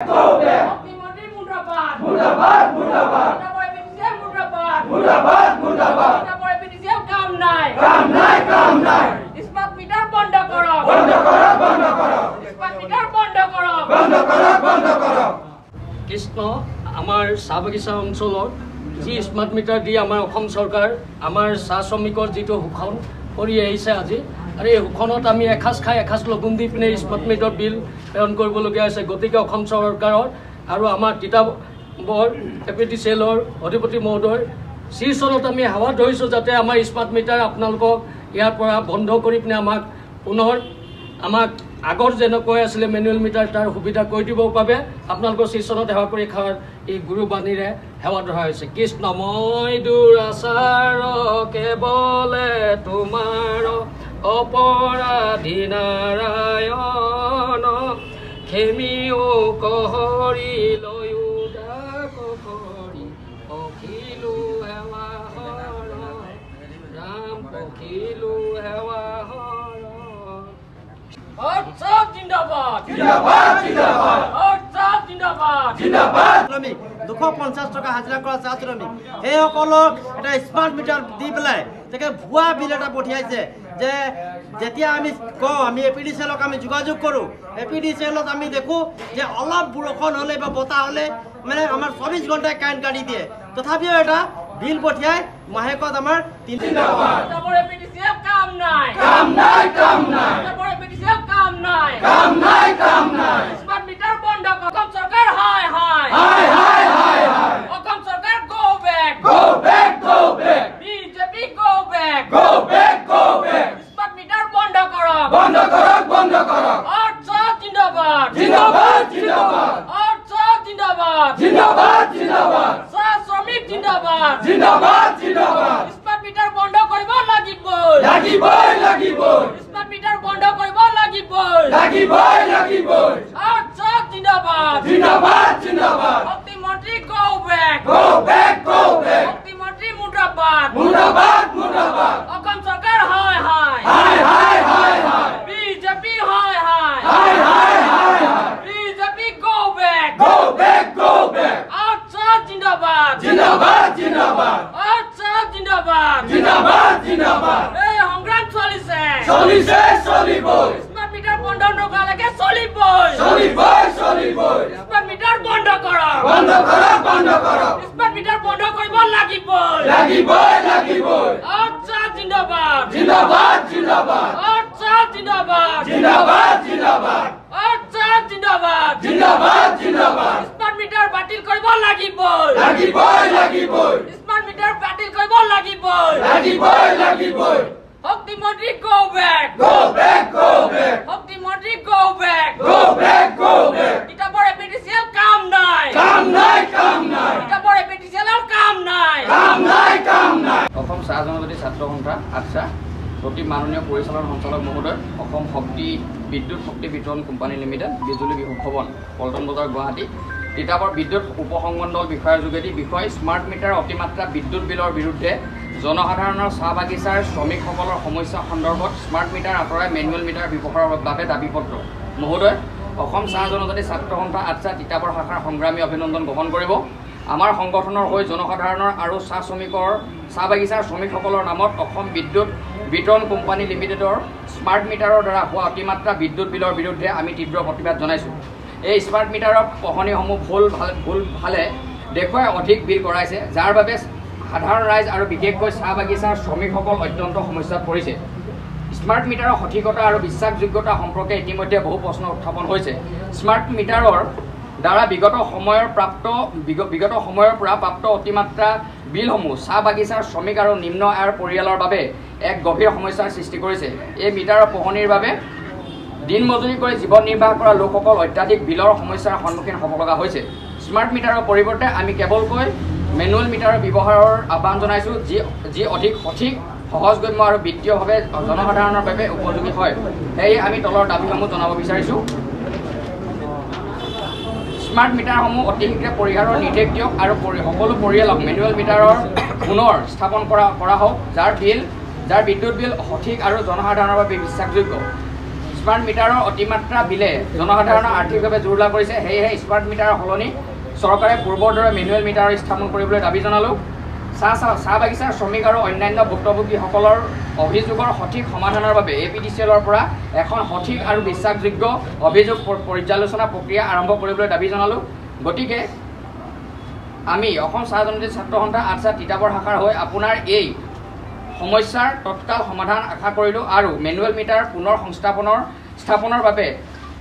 Go back. Optimally Mundabad. Mundabad, Mundabad. Mundabad. Mundabad, Mundabad. Kamnai. Kamnai, Kamnai. Smart meter banda karo. Banda karo, banda karo. Smart meter banda karo. Banda karo, banda karo. Krishna আমাৰ চাহ বাগিচা অঞ্চলত যি smart meter দি আমাৰ অসম চৰকাৰ আমাৰ চাহ শ্ৰমিকৰ যিটো শোষণ কৰি আহিছে আজি আৰু এই শোষণত আমি এসাঁজ খাই এসাঁজ লগুণ দি পিনে স্মাৰ্ট মিটাৰ বিল প্ৰেৰণ কৰিবলগীয়া হৈছে। গতিকে অসম চৰকাৰৰ আৰু আমাৰ তিতাবৰ এপিডিচিএলৰ অধিপতি মহোদয় শীৰ্ষত আমি হাৱা ধৰিছোঁ যাতে আমাৰ স্মাৰ্ট মিটাৰ আপোনালোকক ইয়াৰ পৰা বন্ধ কৰি পিনে আমাক আগৰ যেনেকৈ আছিলে মেনুৱেল মিটাৰ তাৰ সুবিধা কৰি দিবৰ বাবে আপোনালোকৰ শীৰ্ষত সেৱা কৰি খাৱাৰ এই গুৰুবাণীৰে সেৱা ধৰা হৈছে। কৃষ্ণময় দুৰাচাৰ কেৱলে তোমাৰ অপৰাধী নাৰায়ণ খেমিও কহৰি লয়ো ডাক কৰি অখিলো সেৱা হৰ ৰাম অখিলো সেৱা হৰ। জিন্দাবাদ জিন্দাবাদ জিন্দাবাদ জিন্দাবাদ জিন্দাবাদ। শ্রমিক 250 টাকা হাজিরা করা চাহ শ্রমিক সেইসকলক এটা স্মার্ট মিটার দি পেলাই তাকে ভুয়া বিল এটা পঠিয়াইছে যে যেতিয়া আমি কওঁ আমি এপিডিচিএলক আমি যোগাযোগ কৰোঁ এপিডিচিএলত আমি দেখোঁ যে অলপ বৰষুণ হ'লে বা বতাহ হ'লে মানে আমাৰ 24 ঘণ্টাই কাৰেণ্ট কাটি দিয়ে তথাপিও এটা বিল পঠিয়াই মাহেকত আমাৰ 3 কাম নাই কাম নাই কাম নাই কাম নাই কাম নাই কাম নাই। স্মার্ট মিটার বন্ধ অসম সরকার হাই হাই হাই হাই হাই হাই। অসম সরকার go back Go back, go back. BJP go back Go back, go back. Smart meter বন্ধ করো বন্ধ করক, বন্ধ করক। অর্থ জিন্দাবাদ জিন্দাবাদ জিন্দাবাদ অর্থ জিন্দাবাদ জিন্দাবাদ জিন্দাবাদ চাহ শ্রমিক জিন্দাবাদ জিন্দাবাদ জিন্দাবাদ। স্মার্ট মিটার বন্ধ কৰিব লাগিব লাগিবই লাগিবই স্মাৰ্ট মিটাৰ বন্ধ কৰিব লাগিব লাগিবই লাগিবই। অর্থ জিন্দাবাদ জিন্দাবাদ জিন্দাবাদ। শক্তিমন্ত্রী go back Go back, go back. শক্তিমন্ত্রী মুন্দাবাদ মুর্দাবাদ মুর্দাবাদ। অসম সরকার হাই হাই হাই হাই হাই হাই। বিজেপি হাই হাই হাই হাই হাই হাই। BJP go back Go back, go back. অর্থ জিন্দাবাদ জিন্দাবাদ জিন্দাবাদ। অর্থ জিন্দাবাদ জিন্দাবাদ জিন্দাবাদ। এই সংগ্রাম চলিছে চলিছে চলিবই স্মার্ট মিটার বন্ধ নকৰালৈকে চলিবই চলিবই চলিবই। স্মাৰ্ট মিটাৰ বন্ধ কৰক বন্ধ কৰক, বন্ধ কৰক। স্মাৰ্ট মিটাৰ বন্ধ কৰিব লাগিবই লাগিবই লাগিবই। অর্থ জিন্দাবাদ জিন্দাবাদ জিন্দাবাদ। অর্থ জিন্দাবাদ জিন্দাবাদ জিন্দাবাদ। অর্থ জিন্দাবাদ জিন্দাবাদ জিন্দাবাদ। স্মার্ট মিটার বাতিল কৰিব লাগিবই লাগিবই লাগিবই স্মাৰ্ট মিটাৰ বাতিল কৰিব লাগিবই লাগিবই লাগিবই। শক্তিমন্ত্রী go back Go back, go back. শক্তিমন্ত্রী go back Go back, go back. Titabar APDCL কাম নাই কাম নাই কাম নাই তিতাবৰ এপিডিচিএলৰ কাম নাই কাম নাই কাম নাই। অসম চাহ জনজাতি ছাত্ৰ সন্থা আচ্ছা প্ৰতি মাননীয় পৰিচালন সঞ্চালক মহোদয় অসম বিদ্যুৎ শক্তি বিতৰণ কোম্পানী লিমিটেড বিজুলী বিহুন ভৱন পল্টন বজাৰ গুৱাহাটী তিতাবৰ বিদ্যুৎ উপসংমণ্ডল বিষয়াৰ যোগেদি বিষয় স্মাৰ্ট মিটাৰ অতিমাত্ৰা বিদ্যুৎ বিলৰ বিৰুদ্ধে জনসাধাৰণৰ চাহ বাগিচাৰ শ্ৰমিকসকলৰ সমস্যা সন্দৰ্ভত স্মাৰ্ট মিটাৰ আঁতৰাই মেনুৱেল মিটাৰ ব্যৱহাৰৰ বাবে দাবীপত্ৰ মহোদয় অসম চাহ জনজাতি ছাত্ৰ সন্থা আচ্ছা তিতাবৰ শাখাৰ সংগ্ৰামী অভিনন্দন গ্ৰহণ কৰিব। আমাৰ সংগঠনৰ হৈ জনসাধাৰণৰ আৰু চাহ বাগিচাৰ শ্ৰমিকসকলৰ নামত অসম বিদ্যুৎ বিতৰণ কোম্পানী লিমিটেডৰ স্মাৰ্ট মিটাৰৰ দ্বাৰা হোৱা অতিমাত্ৰা বিদ্যুৎ বিলৰ বিৰুদ্ধে আমি তীব্ৰ প্ৰতিবাদ জনাইছোঁ। এই স্মাৰ্ট মিটাৰৰ পঢ়নিসমূহ ভুল ভালে দেখুৱাই অধিক বিল কৰাইছে যাৰ বাবে সাধাৰণ ৰাইজ আৰু বিশেষকৈ চাহ বাগিচাৰ শ্ৰমিকসকল অত্যন্ত সমস্যাত পৰিছে। স্মাৰ্ট মিটাৰৰ সঠিকতা আৰু বিশ্বাসযোগ্যতা সম্পৰ্কে ইতিমধ্যে বহু প্ৰশ্ন উত্থাপন হৈছে। স্মাৰ্ট মিটাৰৰ দ্বাৰা বিগত সময়ৰ পৰা প্ৰাপ্ত অতিমাত্ৰা বিলসমূহ চাহ বাগিচাৰ শ্ৰমিক আৰু নিম্ন আয়ৰ পৰিয়ালৰ বাবে এক গভীৰ সমস্যাৰ সৃষ্টি কৰিছে। এই মিটাৰৰ পোহনিৰ বাবে দিন মজুৰি কৰি জীৱন নিৰ্বাহ কৰা লোকসকল অত্যাধিক বিলৰ সমস্যাৰ সন্মুখীন হ'ব লগা হৈছে। স্মাৰ্ট মিটাৰৰ পৰিৱৰ্তে আমি কেৱলকৈ মেনুৱেল মিটাৰৰ ব্যৱহাৰৰ আহ্বান জনাইছোঁ যি অধিক সঠিক সহজগম্য আৰু বিত্তীয়ভাৱে জনসাধাৰণৰ বাবে উপযোগী হয়। সেয়ে আমি তলৰ দাবীসমূহ জনাব বিচাৰিছোঁ। স্মাৰ্ট মিটাৰসমূহ অতি শীঘ্ৰে পৰিহাৰৰ নিৰ্দেশ দিয়ক আৰু সকলো পৰিয়ালক মেনুৱেল মিটাৰৰ পুনৰ স্থাপন কৰা হওক যাৰ বিদ্যুৎ বিল সঠিক আৰু জনসাধাৰণৰ বাবে বিশ্বাসযোগ্য। স্মাৰ্ট মিটাৰৰ অতিমাত্ৰা বিলে জনসাধাৰণৰ আৰ্থিকভাৱে জুৰুলা কৰিছে। সেয়েহে স্মাৰ্ট মিটাৰৰ সলনি চৰকাৰে পূৰ্বৰ দৰে মেনুৱেল মিটাৰ স্থাপন কৰিবলৈ দাবী জনালোঁ। চাহ বাগিচাৰ শ্ৰমিক আৰু অন্যান্য ভুক্তভোগীসকলৰ অভিযোগৰ সঠিক সমাধানৰ বাবে APDCLৰ পৰা এখন সঠিক আৰু বিশ্বাসযোগ্য অভিযোগ পৰ্যালোচনা প্ৰক্ৰিয়া আৰম্ভ কৰিবলৈ দাবী জনালোঁ। গতিকে আমি অসম চাহ জনজাতি ছাত্ৰ সন্থা আঠছা তিতাবৰ শাখাৰ হৈ আপোনাৰ এই সমস্যাৰ তৎকাল সমাধান আশা কৰিলোঁ আৰু মেনুৱেল মিটাৰ পুনৰ স্থাপনৰ বাবে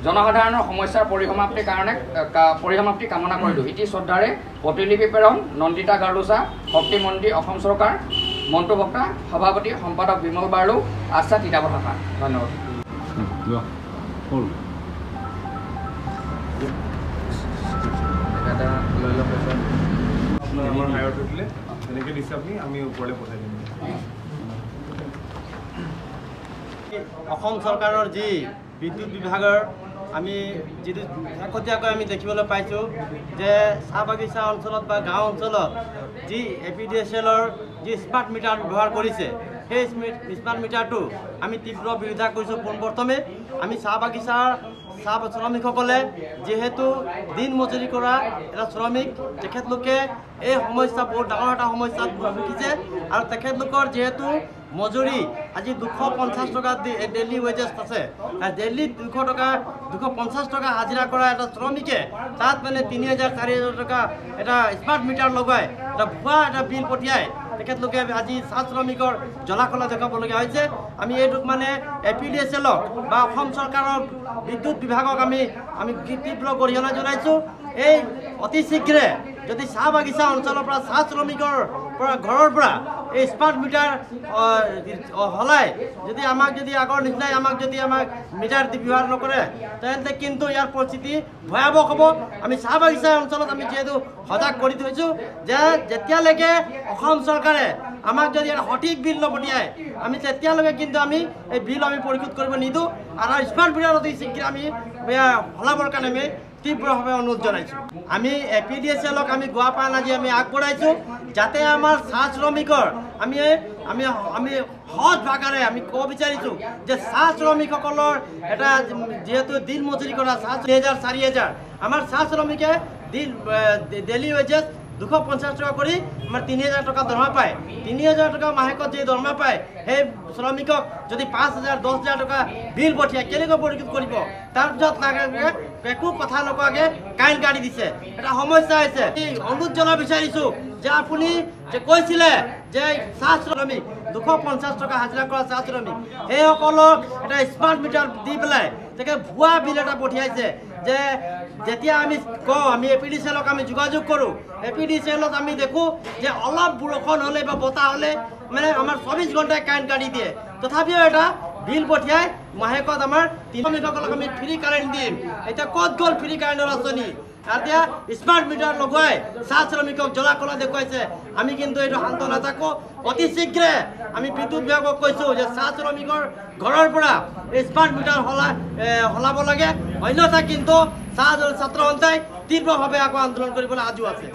জনসাধাৰণৰ সমস্যাৰ পৰিসমাপ্তি কামনা কৰিলোঁ। ইতি শ্ৰদ্ধাৰে প্ৰতিলিপি প্ৰেৰণ নন্দিতা গাৰ্লোচা, শক্তিমন্ত্ৰী অসম চৰকাৰ, মন্টু বক্তা, সভাপতি সম্পাদক বিমল বাৰ্লু, আঠছা তিতাবৰ শাখা। ধন্যবাদ। অসম চৰকাৰৰ যি বিদ্যুৎ বিভাগৰ আমি যিটো শেহতীয়াকৈ আমি দেখিবলৈ পাইছোঁ যে চাহ বাগিচা অঞ্চলত বা গাঁও অঞ্চলত যি APDCLৰ যি স্মাৰ্ট মিটাৰ ব্যৱহাৰ কৰিছে, সেই স্মাৰ্ট মিটাৰটো আমি তীব্ৰ বিৰোধিতা কৰিছোঁ। পোনপ্ৰথমে আমি চাহ বাগিচাৰ শ্ৰমিকসকলে যিহেতু দিন মজুৰি কৰা এটা শ্ৰমিক, তেখেতলোকে এই সমস্যা বহুত ডাঙৰ এটা সমস্যাত ভুগিছে আৰু তেখেতলোকৰ যিহেতু মজুৰি আজি 250 টকা ডেইলি ৱেজেছ আছে। ডেইলি 250 টকা হাজিৰা কৰা এটা শ্ৰমিকে তাত মানে 3000-4000 টকা এটা স্মাৰ্ট মিটাৰ লগাই এটা ভুৱা এটা বিল পঠিয়াই তেখেতলোকে আজি চাহ শ্ৰমিকৰ জলাকলা দেখাবলগীয়া হৈছে। আমি এইটোক মানে APDCLক বা অসম চৰকাৰৰ বিদ্যুৎ বিভাগক আমি তীব্ৰ গৰিহণা জনাইছোঁ। এই অতি শীঘ্ৰে যদি চাহ বাগিচা অঞ্চলৰ পৰা চাহ শ্ৰমিকৰ পৰা ঘৰৰ পৰা এই স্মাৰ্ট মিটাৰ হলাই যদি আগৰ নিচিনাই আমাক মিটাৰ ব্যৱহাৰ নকৰে তেন্তে কিন্তু ইয়াৰ পৰিস্থিতি ভয়াৱহ হ'ব। আমি চাহ বাগিচা অঞ্চলত আমি যিহেতু সজাগ কৰি থৈছোঁ যে যেতিয়ালৈকে অসম চৰকাৰে আমাক যদি এটা সঠিক বিল নপঠিয়ায় আমি তেতিয়ালৈকে কিন্তু আমি এই বিল আমি পৰিশোধ কৰিব নিদিওঁ আৰু স্মাৰ্ট মিটাৰ অতি শীঘ্ৰে আমি হলাবৰ কাৰণে আমি তীব্ৰভাৱে অনুৰোধ জনাইছোঁ। আমি APDCLক আমি গোৱা পান আজি আমি আগবঢ়াইছোঁ যাতে আমাৰ চাহ শ্ৰমিকৰ আমি সহজ ভাষাৰে আমি ক'ব বিচাৰিছোঁ যে চাহ শ্ৰমিকসকলৰ এটা যিহেতু দিন মজুৰি কৰা 3000-4000 আমাৰ চাহ শ্ৰমিকে ডেইলি ৱেজেছ 250 টকা কৰি আমাৰ 3000 টকা দৰমহা পায়। 3000 টকা মাহেকত যি দৰমহা পায় সেই শ্ৰমিকক যদি 5000-10,000 টকা বিল পঠিয়াই কেনেকৈ পৰিশোধ কৰিব? তাৰপিছত একো কথা নকোৱাকৈ কাৰেণ্ট কাটি দিছে, এটা সমস্যা হৈছে। অনুৰোধ জনাব বিচাৰিছোঁ যে আপুনি যে কৈছিলে যে চাহ শ্ৰমিক 250 টকা হাজিৰা কৰা চাহ শ্ৰমিক সেইসকলক এটা স্মাৰ্ট মিটাৰ দি পেলাই তেখেতে ভুৱা বিল এটা পঠিয়াইছে। যে যেতিয়া আমি APDCLক আমি যোগাযোগ কৰোঁ, APDCLত আমি দেখোঁ যে অলপ বৰষুণ হ'লে বা বতাহ হ'লে মানে আমাৰ 24 ঘণ্টাই কাৰেণ্ট কাটি দিয়ে। তথাপিও এটা বিল পঠিয়াই মাহেকত আমাৰ শ্ৰমিকসকলক আমি ফ্ৰী কাৰেণ্ট দিম। এতিয়া ক'ত গ'ল ফ্ৰী কাৰেণ্টৰ আঁচনি? এতিয়া স্মাৰ্ট মিটাৰ লগোৱাই চাহ শ্ৰমিকক জলাকলা দেখুৱাইছে। আমি কিন্তু এইটো শান্ত নাথাকোঁ। অতি শীঘ্ৰে আমি বিদ্যুৎ বিভাগক কৈছোঁ যে চাহ শ্ৰমিকৰ ঘৰৰ পৰা এই স্মাৰ্ট মিটাৰ সলাব লাগে, অন্যথা কিন্তু চাহ ছাত্ৰ সন্থাই তীব্ৰভাৱে আকৌ আন্দোলন কৰিবলৈ সাজু আছে।